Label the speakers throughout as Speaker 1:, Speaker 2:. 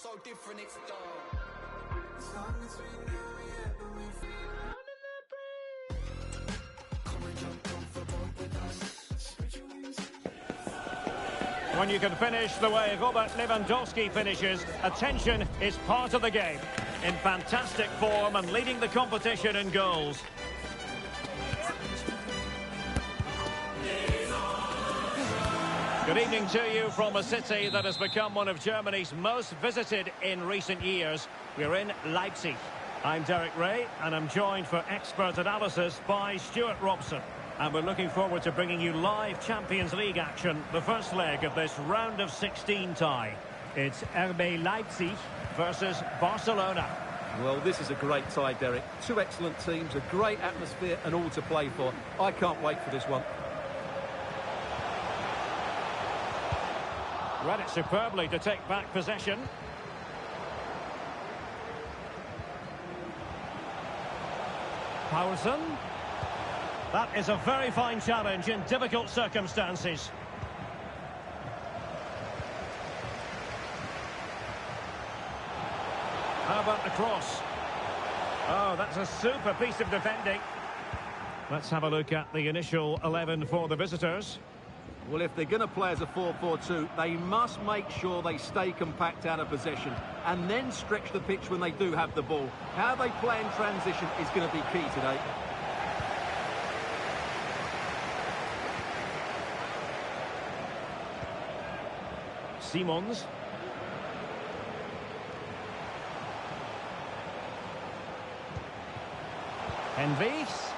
Speaker 1: so different, it's dark. As long as we know we have the way free. Come and jump on for both with us. Spread your wings.
Speaker 2: When you can finish the way Robert Lewandowski finishes, attention is part of the game. In fantastic form and leading the competition in goals. Good evening to you from a city that has become one of Germany's most visited in recent years. We're in Leipzig. I'm Derek Ray, and I'm joined for expert analysis by Stuart Robson. And we're looking forward to bringing you live Champions League action, the first leg of this round of 16 tie. It's RB Leipzig versus Barcelona.
Speaker 3: Well, this is a great tie, Derek. Two excellent teams, a great atmosphere and all to play for. I can't wait for this one.
Speaker 2: Read it superbly to take back possession. Poulsen. That is a very fine challenge in difficult circumstances. How about the cross? Oh, that's a super piece of defending. Let's have a look at the initial 11 for the visitors.
Speaker 3: Well, if they're going to play as a 4-4-2, they must make sure they stay compact out of possession and then stretch the pitch when they do have the ball. How they play in transition is going to be key today.
Speaker 2: Simons. Envis.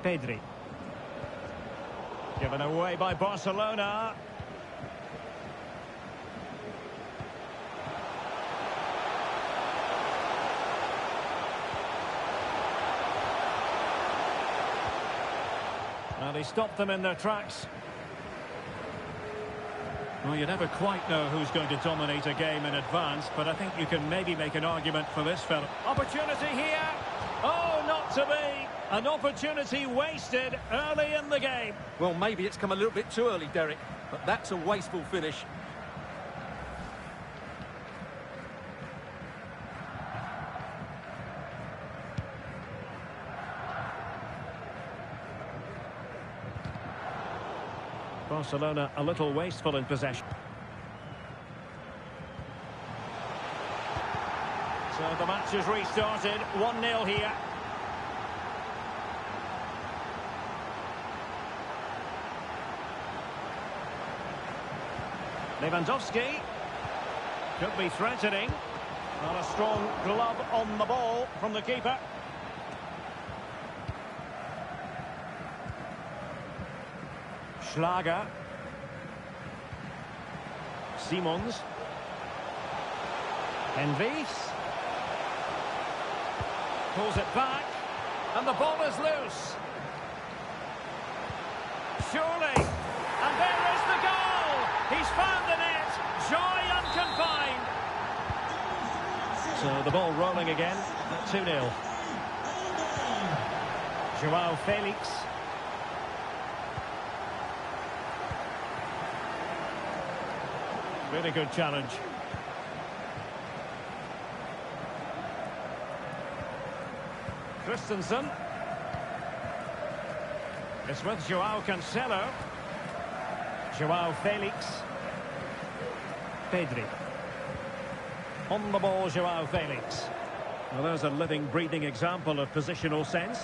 Speaker 2: Pedri. Given away by Barcelona. And he stopped them in their tracks. Well, you never quite know who's going to dominate a game in advance, but I think you can maybe make an argument for this fella. Opportunity here. Oh, not to be. An opportunity wasted early in the game.
Speaker 3: Well, maybe it's come a little bit too early, Derek, but that's a wasteful finish.
Speaker 2: Barcelona a little wasteful in possession. So the match has restarted. 1-0 here. Lewandowski could be threatening. Not a strong glove on the ball from the keeper. Schlager. Simons. Envis. Pulls it back. And the ball is loose. Surely. And there is the goal. He's found the net. Joy unconfined. So the ball rolling again at 2-0. Joao Felix. Really good challenge. Christensen. It's with Joao Cancelo. Joao Felix. Pedri. On the ball, Joao Felix. Well, there's a living, breathing example of positional sense.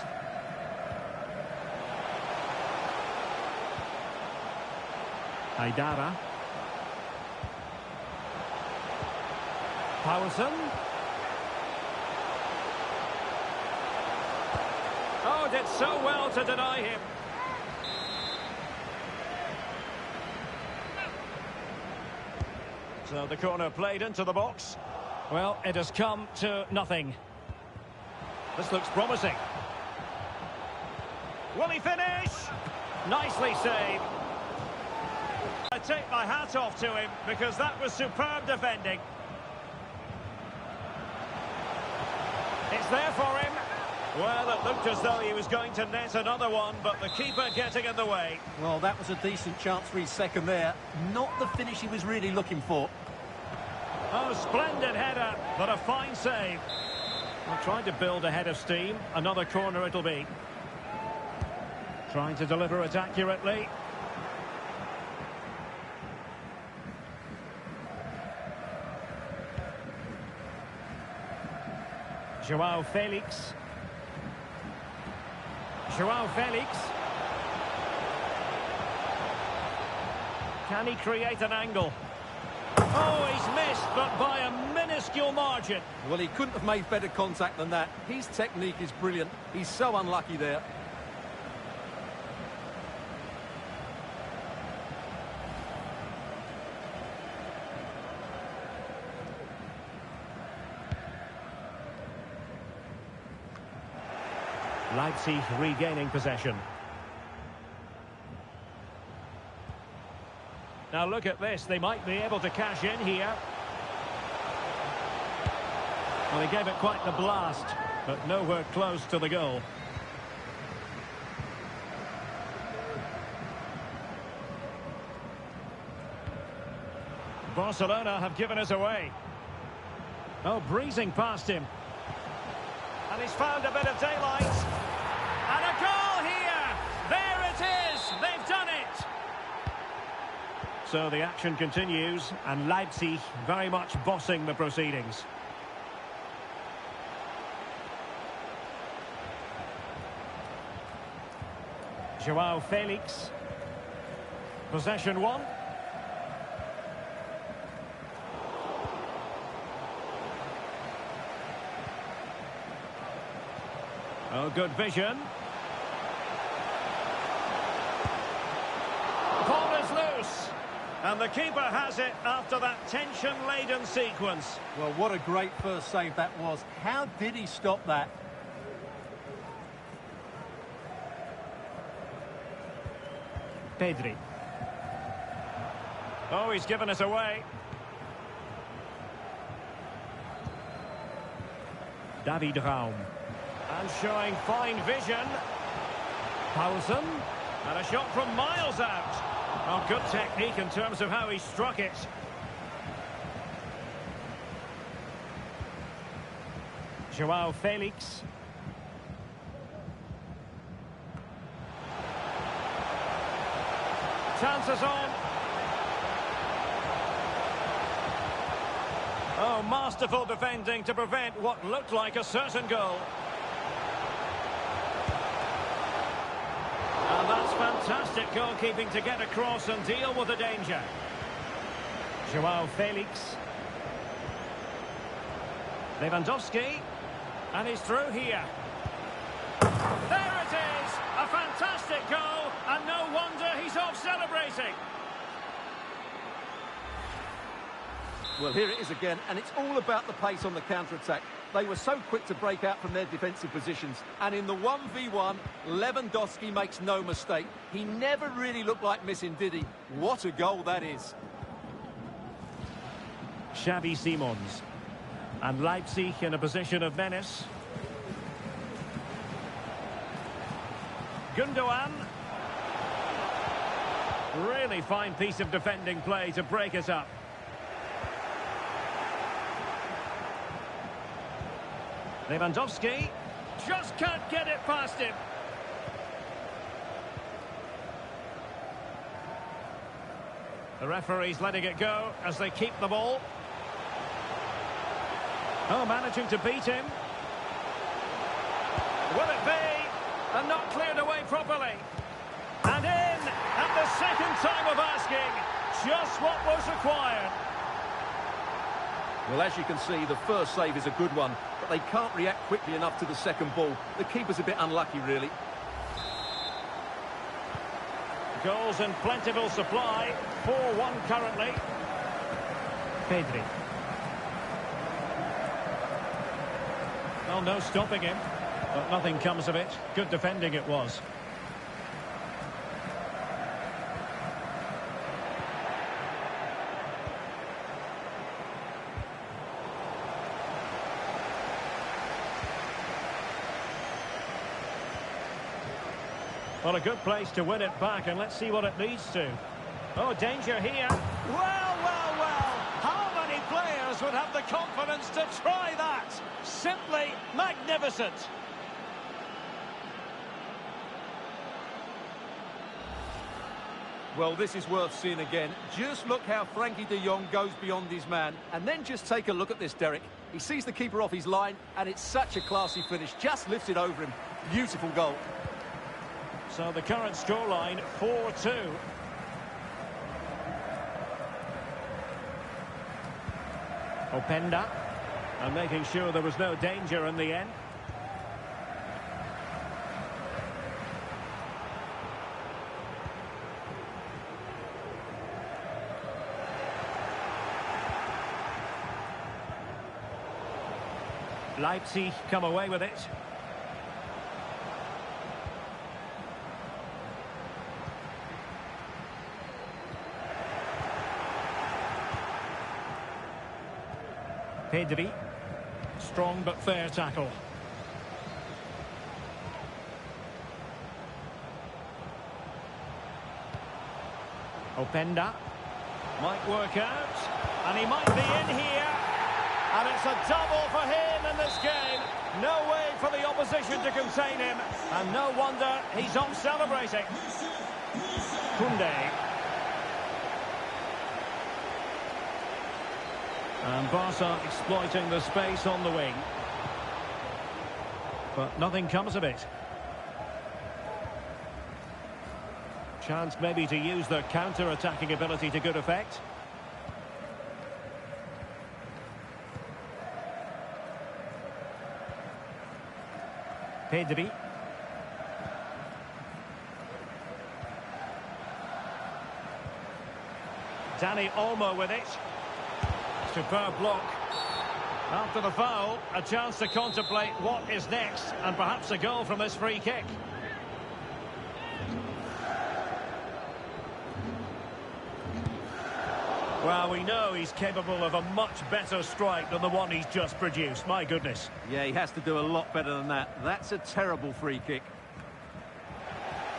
Speaker 2: Haidara. Poulsen. Oh, did so well to deny him. So the corner played into the box. Well, it has come to nothing. This looks promising. Will he finish? Nicely saved. I take my hat off to him because that was superb defending. It's there for him. Well, it looked as though he was going to net another one, but the keeper getting in the way.
Speaker 3: Well, that was a decent chance for his second there. Not the finish he was really looking for.
Speaker 2: Oh, splendid header, but a fine save. Well, trying to build a head of steam. Another corner it'll be. Trying to deliver it accurately. Joao Felix. Joao Felix. Can he create an angle? Oh, he's missed, but by a minuscule margin.
Speaker 3: Well, he couldn't have made better contact than that. His technique is brilliant. He's so unlucky there.
Speaker 2: Leipzig regaining possession. Now look at this, they might be able to cash in here. Well, he gave it quite the blast, but nowhere close to the goal. Barcelona have given us away. Oh, breezing past him. And he's found a bit of daylight. And a goal here! There it is! They've done it! So the action continues, and Leipzig very much bossing the proceedings. Joao Felix. Possession one. Oh, good vision. Ball is loose. And the keeper has it after that tension-laden sequence.
Speaker 3: Well, what a great first save that was. How did he stop that?
Speaker 2: Pedri. Oh, he's given us away. David Raum. And showing fine vision. Paulsen. And a shot from miles out. Oh, good technique in terms of how he struck it. Joao Felix. Chances on. Oh, masterful defending to prevent what looked like a certain goal. And that's fantastic goalkeeping to get across and deal with the danger. Joao Felix. Lewandowski. And he's through here. There it is! A fantastic goal, and no wonder he's off celebrating.
Speaker 3: Well, here it is again, and it's all about the pace on the counter-attack. They were so quick to break out from their defensive positions, and in the 1v1, Lewandowski makes no mistake. He never really looked like missing, did he? What a goal that is.
Speaker 2: Xavi Simons. And Leipzig in a position of menace. Gundogan. Really fine piece of defending play to break us up. Lewandowski just can't get it past him. The referee's letting it go as they keep the ball. Oh, managing to beat him. Will it be? And not cleared away properly. And in at the second time of asking. Just what was required.
Speaker 3: Well, as you can see, the first save is a good one, but they can't react quickly enough to the second ball. The keeper's a bit unlucky, really.
Speaker 2: Goals in plentiful supply. 4-1 currently. Pedri. Well, no stopping him, but nothing comes of it. Good defending it was. Well, a good place to win it back, and let's see what it leads to. Oh, danger here. Well, well, well. How many players would have the confidence to try that? Simply magnificent.
Speaker 3: Well, this is worth seeing again. Just look how Frankie de Jong goes beyond his man. And then just take a look at this, Derek. He sees the keeper off his line, and it's such a classy finish. Just lifts it over him. Beautiful goal.
Speaker 2: So the current scoreline, 4-2. Openda. And making sure there was no danger in the end. Leipzig come away with it. Pedri. Strong but fair tackle. Openda. Might work out. And he might be in here. And it's a double for him in this game. No way for the opposition to contain him. And no wonder he's off celebrating. Koundé. And Barca exploiting the space on the wing. But nothing comes of it. Chance maybe to use their counter-attacking ability to good effect. Pedri. Dani Olmo with it. Superb block. After the foul, a chance to contemplate what is next, and perhaps a goal from this free kick. Well, we know he's capable of a much better strike than the one he's just produced. My goodness.
Speaker 3: Yeah, he has to do a lot better than that. That's a terrible free kick.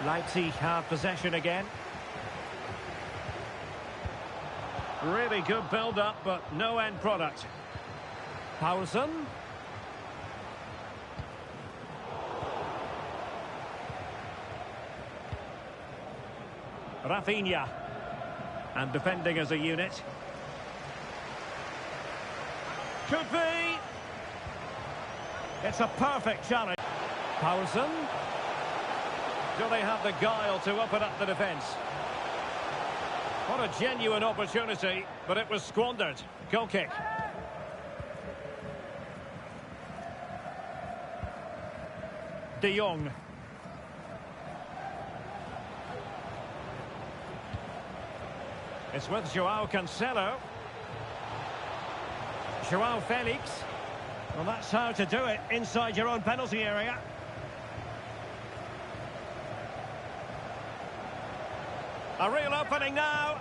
Speaker 2: Leipzig have possession again. Really good build-up, but no end product. Paulsen. Rafinha. And defending as a unit. Could be. It's a perfect challenge. Paulsen. Do they have the guile to open up the defence? What a genuine opportunity, but it was squandered. Goal kick. De Jong. It's with Joao Cancelo. Joao Felix. Well, that's how to do it inside your own penalty area. A real opening now.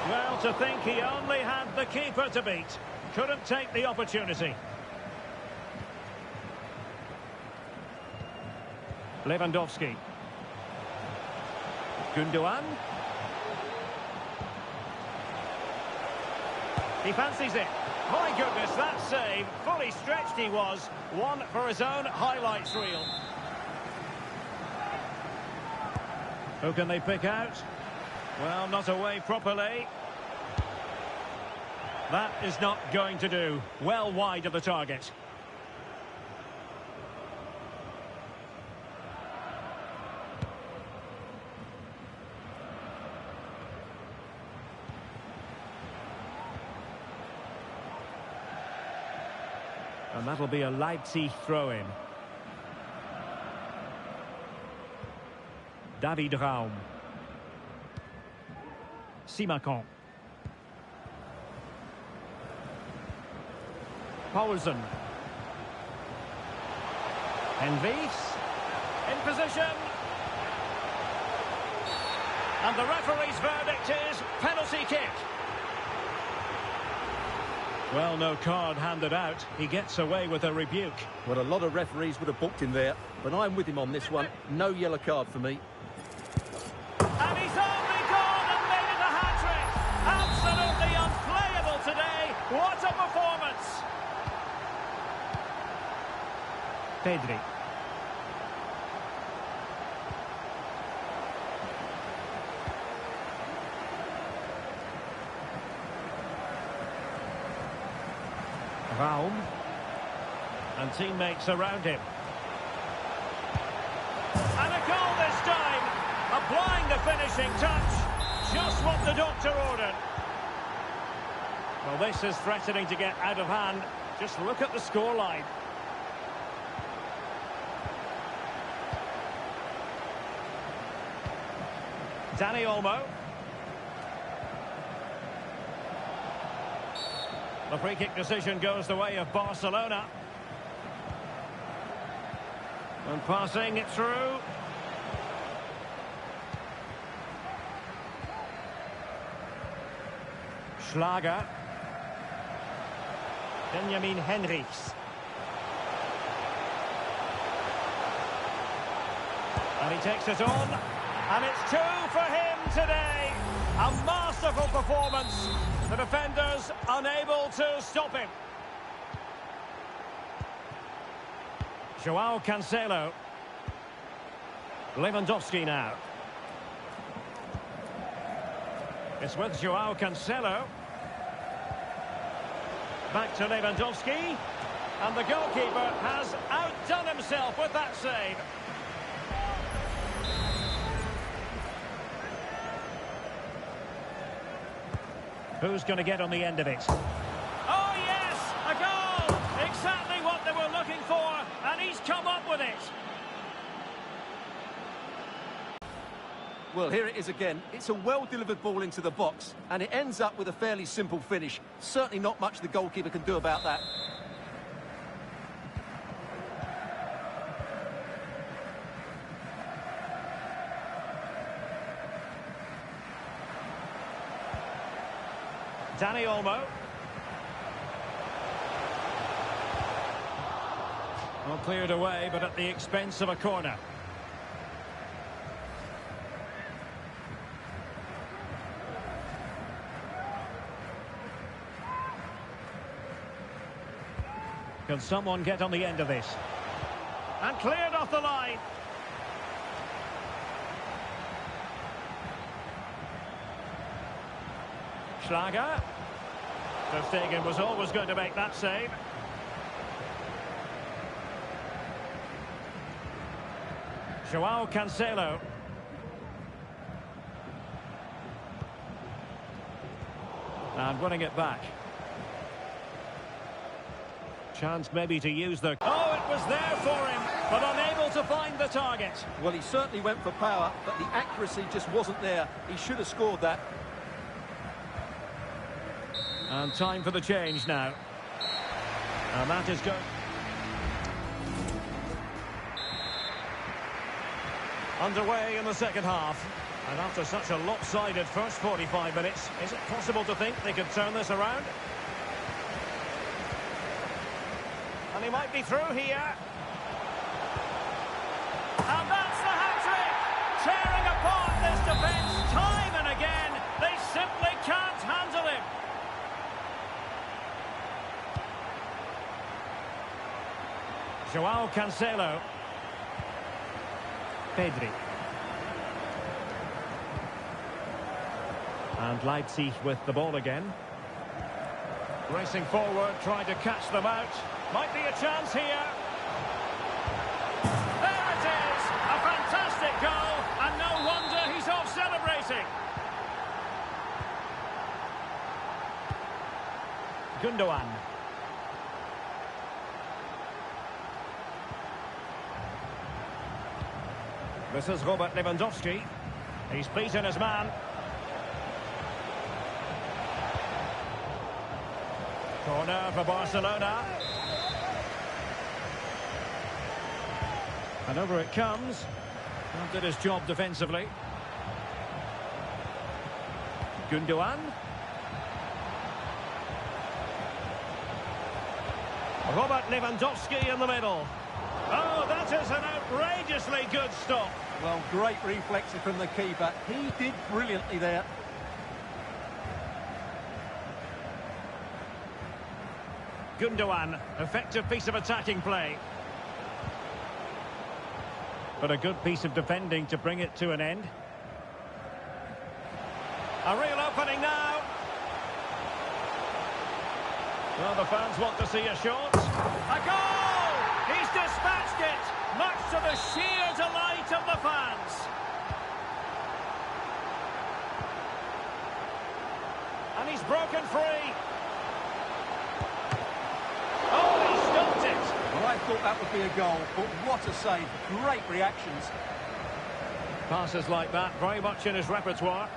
Speaker 2: Well, to think he only had the keeper to beat. Couldn't take the opportunity. Lewandowski. Gundogan. He fancies it. My goodness, that save. Fully stretched he was. One for his own highlights reel. Who can they pick out? Well, not away properly. That is not going to do. Well wide of the target. And that'll be a Leipzig throw-in. David Raum. Simakon. Paulsen. Envis. In position. And the referee's verdict is penalty kick. Well, no card handed out. He gets away with a rebuke.
Speaker 3: Well, a lot of referees would have booked him there, but I'm with him on this one. No yellow card for me.
Speaker 2: And he's only gone and made it a hat-trick. Absolutely unplayable today. What a performance. Pedri. Raum. And teammates around him. And a goal this time. Applying the finishing touch. Just what the doctor ordered. Well, this is threatening to get out of hand. Just look at the scoreline. Dani Olmo. The free kick decision goes the way of Barcelona. And passing it through. Schlager. Benjamin Henrichs. And he takes it on. And it's 2 for him today. A masterful performance. The defenders unable to stop him. Joao Cancelo. Lewandowski now. It's with Joao Cancelo. Back to Lewandowski. And the goalkeeper has outdone himself with that save. Who's going to get on the end of it? Oh, yes! A goal! Exactly what they were looking for, and he's come up with it.
Speaker 3: Well, here it is again. It's a well-delivered ball into the box, and it ends up with a fairly simple finish. Certainly not much the goalkeeper can do about that.
Speaker 2: Dani Olmo. Well, cleared away, but at the expense of a corner. Can someone get on the end of this? And cleared off the line. Schlager. Ter Stegen was always going to make that save. Joao Cancelo. And winning it back. Chance maybe to use the... Oh, it was there for him, but unable to find the target.
Speaker 3: Well, he certainly went for power, but the accuracy just wasn't there. He should have scored that.
Speaker 2: And time for the change now. And that is good. Underway in the second half. And after such a lopsided first 45 minutes, is it possible to think they could turn this around? And he might be through here. And that's the hat-trick! Tearing apart this defence time and again. They simply can't handle him. Joao Cancelo. Pedri. And Leipzig with the ball again. Racing forward, trying to catch them out. Might be a chance here. There it is! A fantastic goal, and no wonder he's off celebrating. Gundogan. This is Robert Lewandowski. He's beaten his man. Corner for Barcelona. And over it comes. Well, did his job defensively. Gundogan. Robert Lewandowski in the middle. Oh, that is an outrageously good stop.
Speaker 3: Well, great reflexes from the keeper. He did brilliantly there.
Speaker 2: Gundogan, effective piece of attacking play. But a good piece of defending to bring it to an end. A real opening now. Well, the fans want to see a shot. A goal! He's dispatched it, much to the sheer delight of the fans. And he's broken free. Oh, he stopped it.
Speaker 3: Well, I thought that would be a goal, but what a save. Great reactions.
Speaker 2: Passes like that, very much in his repertoire.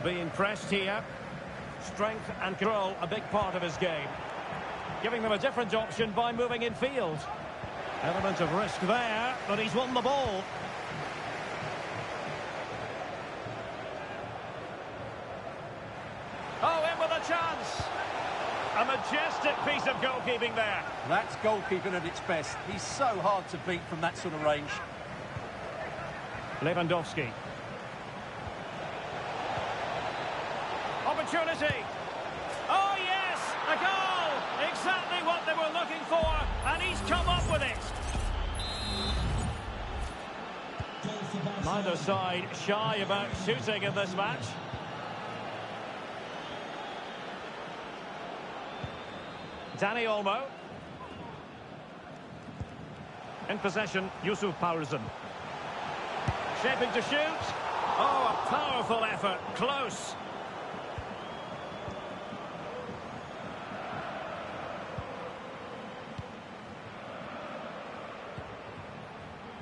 Speaker 2: Being pressed here. Strength and control, a big part of his game. Giving them a different option by moving in field. Element of risk there, but he's won the ball. Oh, in with a chance. A majestic piece of goalkeeping there.
Speaker 3: That's goalkeeping at its best. He's so hard to beat from that sort of range.
Speaker 2: Lewandowski. Opportunity. Oh, yes, a goal. Exactly what they were looking for, and he's come up with it. Neither side shy about shooting in this match. Dani Olmo. In possession, Yusuf Poulsen. Shaping to shoot. Oh, a powerful effort. Close.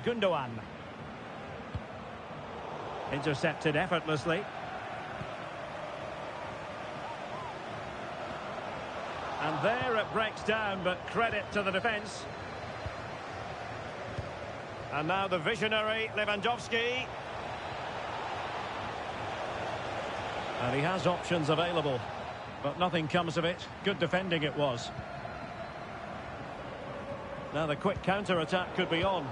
Speaker 2: Gundogan. Intercepted effortlessly. And there it breaks down, but credit to the defence. And now the visionary Lewandowski. And he has options available, but nothing comes of it. Good defending it was. Now the quick counter-attack could be on.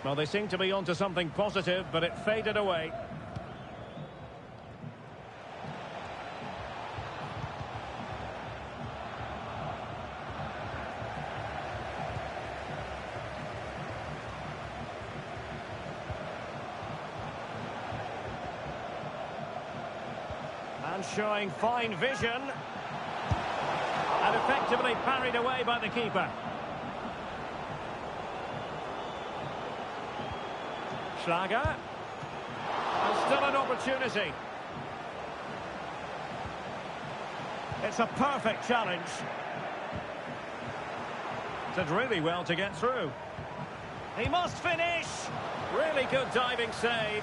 Speaker 2: Well, they seem to be onto something positive, but it faded away. And showing fine vision. And effectively parried away by the keeper. Schlager. And still an opportunity. It's a perfect challenge. Did really well to get through. He must finish. Really good diving save.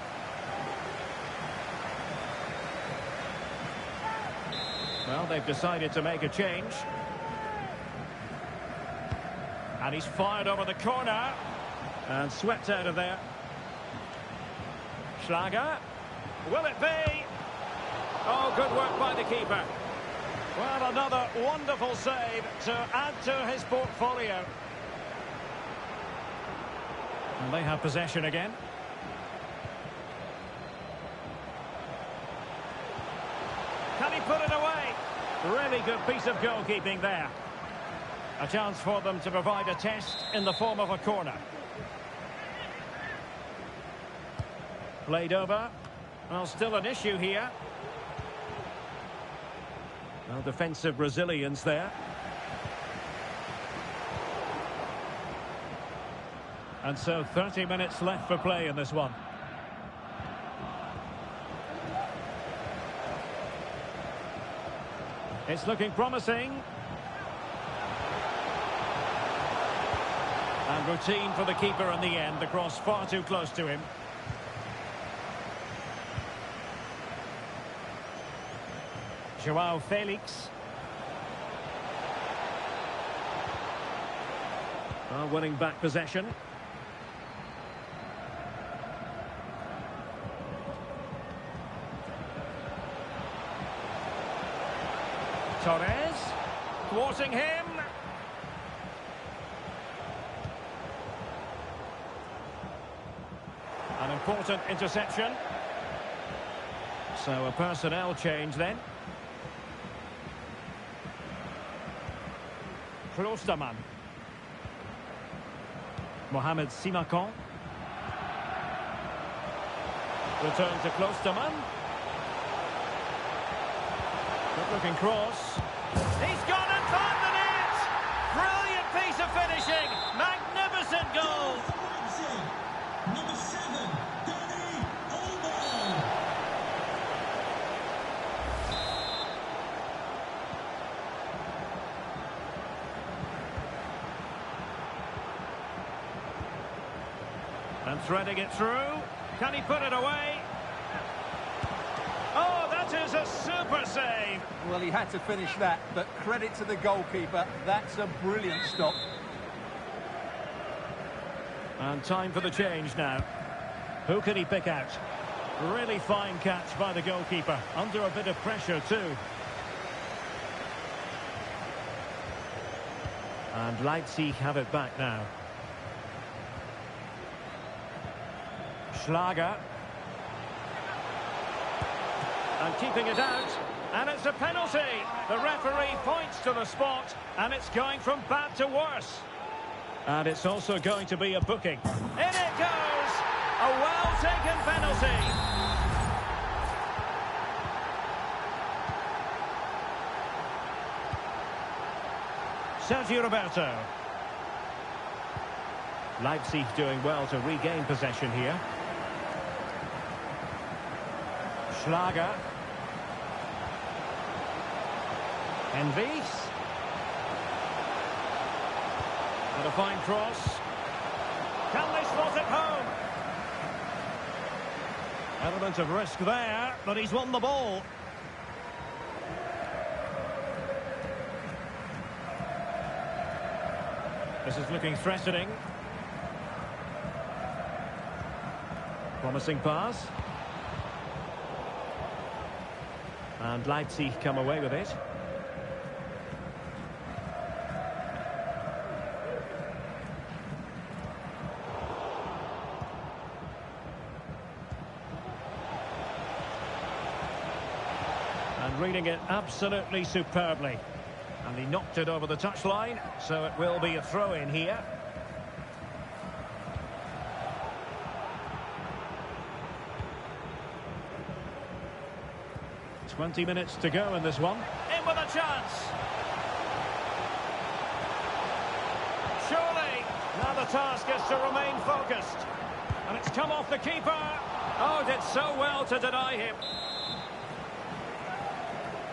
Speaker 2: Well, they've decided to make a change. And he's fired over the corner. And swept out of there. Schlager. Will it be? Oh, good work by the keeper. Well, another wonderful save to add to his portfolio. And they have possession again. Can he put it away? Really good piece of goalkeeping there. A chance for them to provide a test in the form of a corner. Played over. Well, still an issue here. Well, defensive resilience there. And so 30 minutes left for play in this one. It's looking promising. And routine for the keeper in the end. The cross far too close to him. Joao Felix. Well, winning back possession. Torres, thwarting him. An important interception. So a personnel change then. Klostermann. Mohamed Simakan. Return to Klostermann. Good looking cross. He's gone and found the net! Brilliant piece of finishing! Magnificent goal!
Speaker 4: Number 7, Danny Olmo.
Speaker 2: And threading it through. Can he put it away? Oh, that is a super save.
Speaker 3: Well, he had to finish that, but credit to the goalkeeper. That's a brilliant stop.
Speaker 2: And time for the change now. Who can he pick out? Really fine catch by the goalkeeper. Under a bit of pressure too. And Leipzig have it back now. Schlager. And keeping it out. And it's a penalty. The referee points to the spot. And it's going from bad to worse. And it's also going to be a booking. In it goes! A well-taken penalty. Sergio Roberto. Leipzig doing well to regain possession here. Schlager. Envis. And a fine cross. Can they slot it home? Element of risk there, but he's won the ball. This is looking threatening. Promising pass. And Leipzig come away with it. And reading it absolutely superbly. And he knocked it over the touchline, so it will be a throw-in here. "20 minutes to go in this one. In with a chance. Surely, now the task is to remain focused. And it's come off the keeper. Oh, did so well to deny him.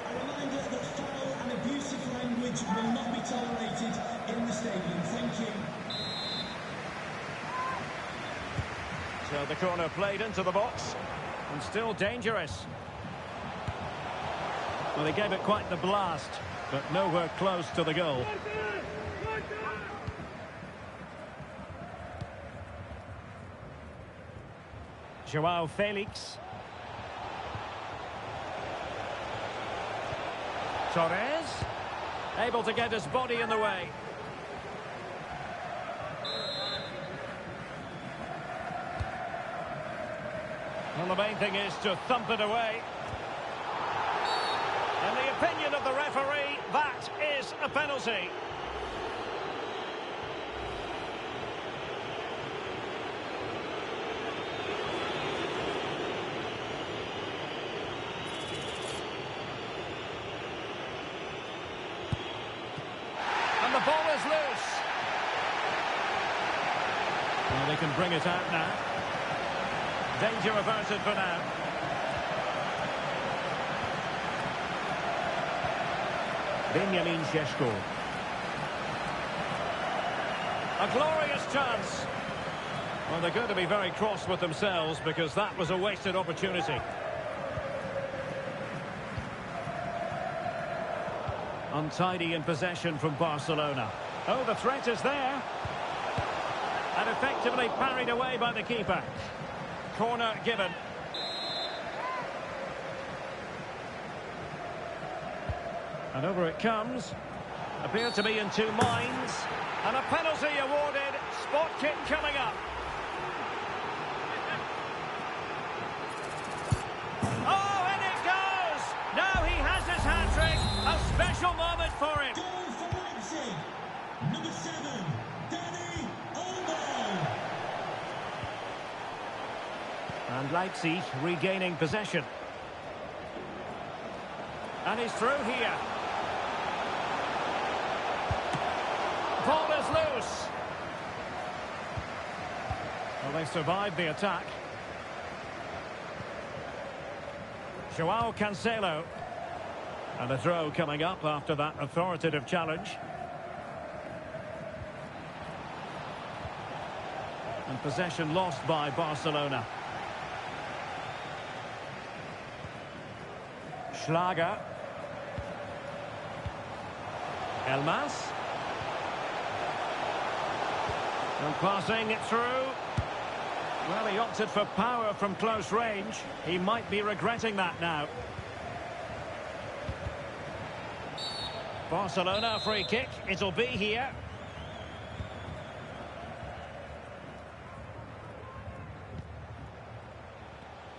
Speaker 4: A reminder that foul and abusive language will not be tolerated in the stadium. Thank you.
Speaker 2: So the corner played into the box. And still dangerous. Well, he gave it quite the blast, but nowhere close to the goal. Joao Felix. Torres. Able to get his body in the way. Well, the main thing is to thump it away. In the opinion of the referee, that is a penalty. And the ball is loose. Well, they can bring it out now. Danger averted for now. Benjamin Šeško. A glorious chance. Well, they're going to be very cross with themselves because that was a wasted opportunity. Untidy in possession from Barcelona. Oh, the threat is there. And effectively parried away by the keeper. Corner given. And over it comes. Appeared to be in two minds. And a penalty awarded. Spot kick coming up. Oh, and it goes! Now he has his hat-trick. A special moment for him.
Speaker 4: Goal for Leipzig. Number 7, Dani Olmo.
Speaker 2: And Leipzig regaining possession. And he's through here. Ball is loose. Well, they survived the attack. Joao Cancelo. And a throw coming up after that authoritative challenge. And possession lost by Barcelona. Schlager. Elmas. And passing it through. Well, he opted for power from close range. He might be regretting that now. Barcelona free kick. It'll be here.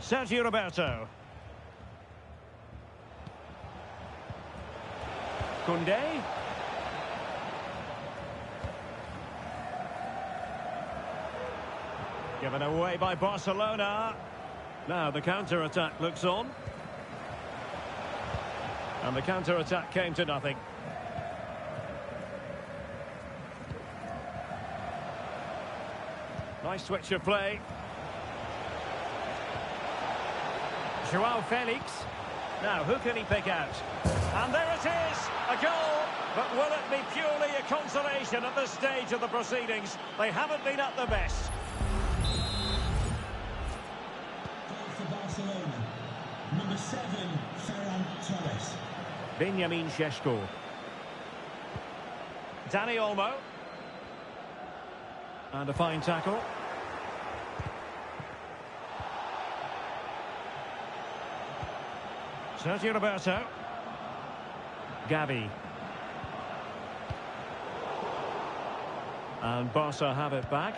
Speaker 2: Sergio Roberto. Koundé. Given away by Barcelona. Now the counter-attack looks on. And the counter-attack came to nothing. Nice switch of play. Joao Felix. Now, who can he pick out? And there it is, a goal. But will it be purely a consolation at this stage of the proceedings? They haven't been at their best.
Speaker 4: Goal for Barcelona. Number 7, Ferran Torres.
Speaker 2: Benjamin Šeško. Dani Olmo. And a fine tackle. Sergio Roberto. Gavi. And Barca have it back.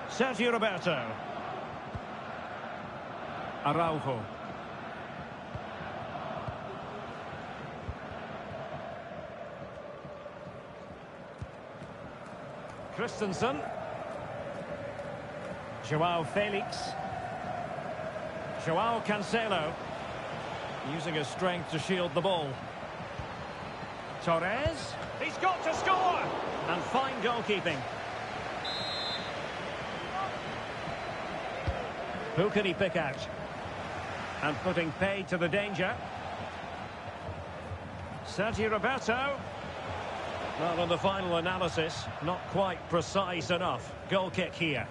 Speaker 2: Sergio Roberto. Araujo. Christensen. Joao Felix. Joao Cancelo. Using his strength to shield the ball. Torres. He's got to score! And fine goalkeeping. Who can he pick out? And putting paid to the danger. Sergio Roberto. Well, on the final analysis, not quite precise enough. Goal kick here.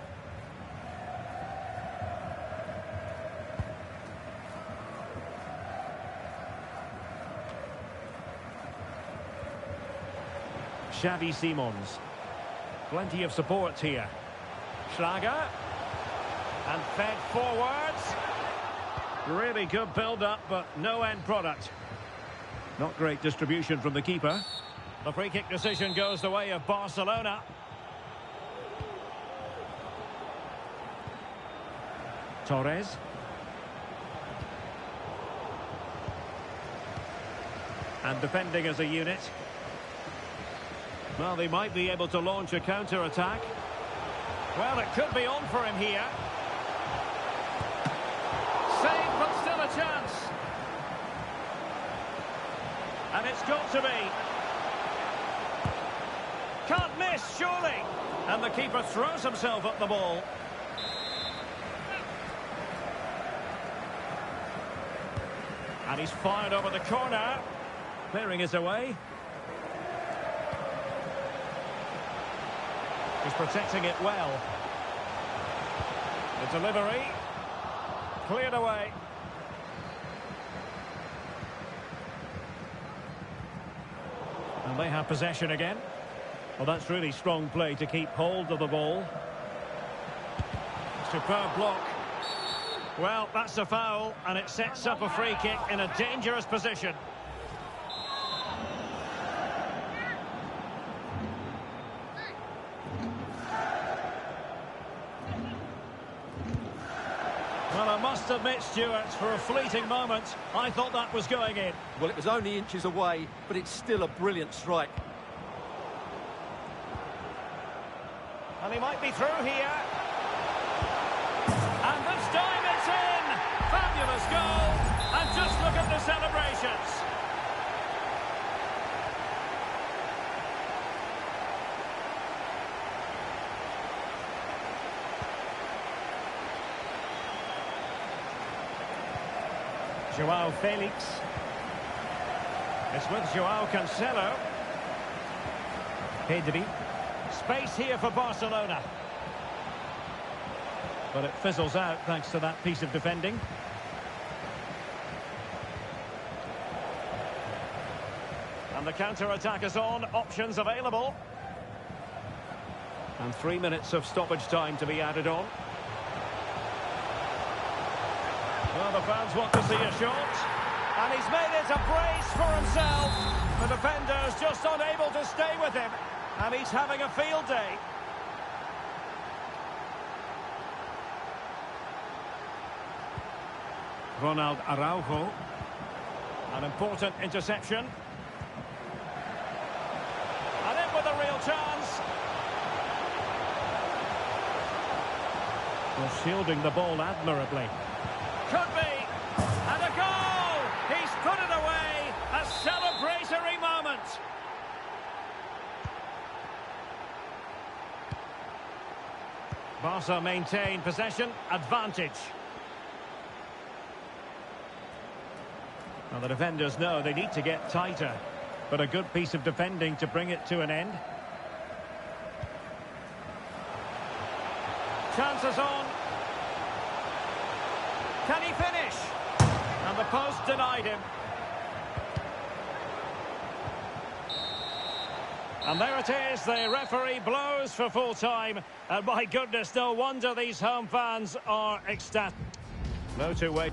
Speaker 2: Xavi Simons. Plenty of support here. Schlager. And fed forwards. Really good build-up, but no end product. Not great distribution from the keeper. The free kick decision goes the way of Barcelona. Torres. And defending as a unit. Well, they might be able to launch a counter-attack. Well, it could be on for him here. Save, but still a chance. And it's got to be. Can't miss, surely. And the keeper throws himself at the ball. And he's fired over the corner. Clearing his away. He's protecting it well. The delivery. Cleared away. And they have possession again. Well, that's really strong play to keep hold of the ball. Superb block. Well, that's a foul, and it sets up a free kick in a dangerous position. Well, I must admit, Stuart, for a fleeting moment, I thought that was going in.
Speaker 3: Well, it was only inches away, but it's still a brilliant strike.
Speaker 2: And he might be through here. And this time it's in! Fabulous goal! And just look at the celebrations. Joao Felix. It's with Joao Cancelo. Pedri. Space here for Barcelona. But it fizzles out thanks to that piece of defending. And the counter-attack is on. Options available. And 3 minutes of stoppage time to be added on. Well, the fans want to see a shot. And he's made it a brace for himself. The defender's just unable to stay with him. And he's having a field day. Ronald Araujo. An important interception. And in with a real chance. Well, shielding the ball admirably. Could be. And a goal! He's put it away. A celebratory moment. Barca maintain possession, advantage. Well, the defenders know they need to get tighter, but a good piece of defending to bring it to an end. Chances on. Can he finish? And the post denied him. And there it is, the referee blows for full time. And my goodness, no wonder these home fans are ecstatic. No two-way.